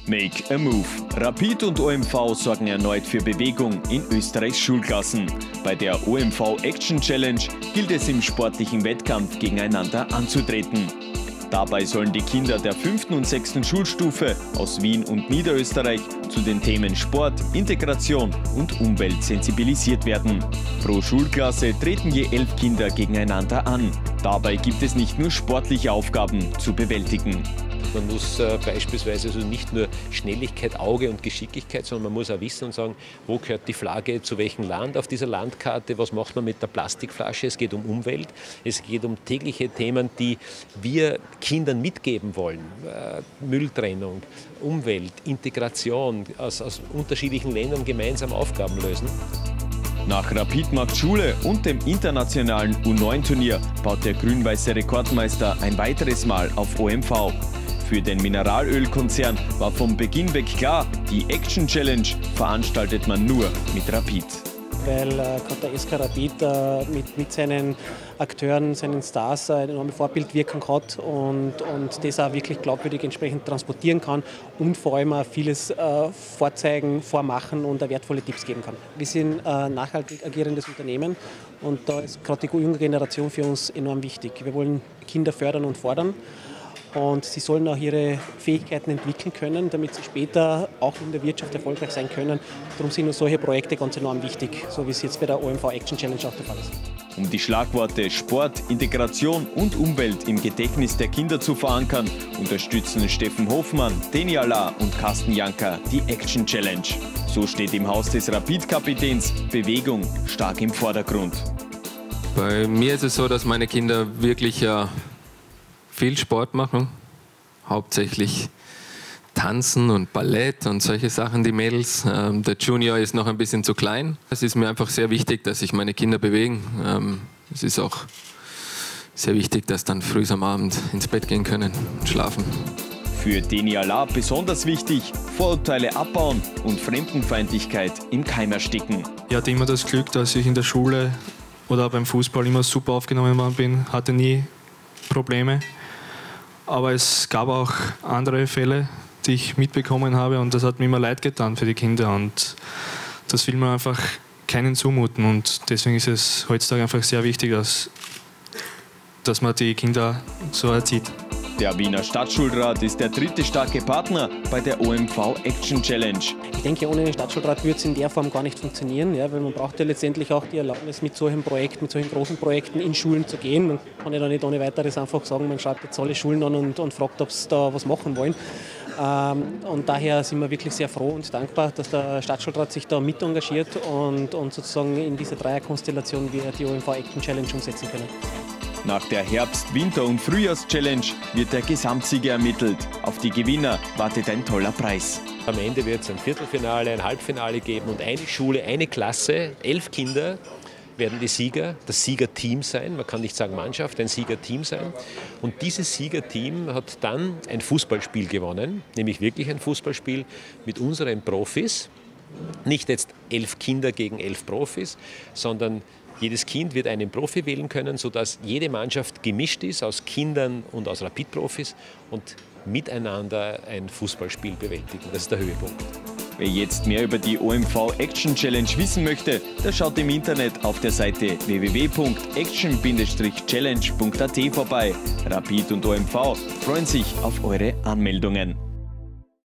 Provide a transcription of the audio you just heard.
Make a Move. Rapid und OMV sorgen erneut für Bewegung in Österreichs Schulklassen. Bei der OMV Action Challenge gilt es im sportlichen Wettkampf gegeneinander anzutreten. Dabei sollen die Kinder der 5. und 6. Schulstufe aus Wien und Niederösterreich zu den Themen Sport, Integration und Umwelt sensibilisiert werden. Pro Schulklasse treten je 11 Kinder gegeneinander an. Dabei gibt es nicht nur sportliche Aufgaben zu bewältigen. Man muss beispielsweise also nicht nur Schnelligkeit, Auge und Geschicklichkeit, sondern man muss auch wissen und sagen, wo gehört die Flagge zu welchem Land auf dieser Landkarte, was macht man mit der Plastikflasche. Es geht um Umwelt, es geht um tägliche Themen, die wir Kindern mitgeben wollen. Mülltrennung, Umwelt, Integration, aus unterschiedlichen Ländern gemeinsam Aufgaben lösen. Nach Rapid macht Schule und dem internationalen U9-Turnier baut der grün-weiße Rekordmeister ein weiteres Mal auf OMV. Für den Mineralölkonzern war von Beginn weg klar, die Action Challenge veranstaltet man nur mit Rapid. Weil gerade der SK Rapid mit seinen Akteuren, seinen Stars eine enorme Vorbildwirkung hat und das auch wirklich glaubwürdig entsprechend transportieren kann und vor allem auch vieles vorzeigen, vormachen und wertvolle Tipps geben kann. Wir sind ein nachhaltig agierendes Unternehmen und da ist gerade die junge Generation für uns enorm wichtig. Wir wollen Kinder fördern und fordern. Und sie sollen auch ihre Fähigkeiten entwickeln können, damit sie später auch in der Wirtschaft erfolgreich sein können. Darum sind uns solche Projekte ganz enorm wichtig, so wie es jetzt bei der OMV Action Challenge auch der Fall ist. Um die Schlagworte Sport, Integration und Umwelt im Gedächtnis der Kinder zu verankern, unterstützen Steffen Hofmann, Deni Allah und Carsten Janker die Action Challenge. So steht im Haus des Rapid-Kapitäns Bewegung stark im Vordergrund. Bei mir ist es so, dass meine Kinder wirklich viel Sport machen, hauptsächlich Tanzen und Ballett und solche Sachen, die Mädels. Der Junior ist noch ein bisschen zu klein. Es ist mir einfach sehr wichtig, dass sich meine Kinder bewegen. Es ist auch sehr wichtig, dass dann früh am Abend ins Bett gehen können und schlafen. Für Deni Allah besonders wichtig, Vorurteile abbauen und Fremdenfeindlichkeit im Keim ersticken. Ich hatte immer das Glück, dass ich in der Schule oder beim Fußball immer super aufgenommen worden bin, hatte nie Probleme. Aber es gab auch andere Fälle, die ich mitbekommen habe und das hat mir immer leid getan für die Kinder und das will man einfach keinen zumuten und deswegen ist es heutzutage einfach sehr wichtig, dass man die Kinder so erzieht. Der Wiener Stadtschulrat ist der dritte starke Partner bei der OMV Action Challenge. Ich denke, ohne den Stadtschulrat würde es in der Form gar nicht funktionieren, ja, weil man braucht ja letztendlich auch die Erlaubnis, mit solchen Projekten, mit solchen großen Projekten in Schulen zu gehen. Man kann ja da nicht ohne weiteres einfach sagen, man schreibt jetzt alle Schulen an und fragt, ob sie da was machen wollen. Und daher sind wir wirklich sehr froh und dankbar, dass der Stadtschulrat sich da mit engagiert und sozusagen in dieser Dreierkonstellation wir die OMV Action Challenge umsetzen können. Nach der Herbst-, Winter- und Frühjahrs-Challenge wird der Gesamtsieger ermittelt. Auf die Gewinner wartet ein toller Preis. Am Ende wird es ein Viertelfinale, ein Halbfinale geben und eine Schule, eine Klasse, 11 Kinder werden die Sieger, das Siegerteam sein. Man kann nicht sagen Mannschaft, ein Siegerteam sein. Und dieses Siegerteam hat dann ein Fußballspiel gewonnen, nämlich wirklich ein Fußballspiel mit unseren Profis. Nicht jetzt 11 Kinder gegen 11 Profis, sondern jedes Kind wird einen Profi wählen können, sodass jede Mannschaft gemischt ist aus Kindern und aus Rapid-Profis und miteinander ein Fußballspiel bewältigen. Das ist der Höhepunkt. Wer jetzt mehr über die OMV Action Challenge wissen möchte, der schaut im Internet auf der Seite www.action-challenge.at vorbei. Rapid und OMV freuen sich auf eure Anmeldungen.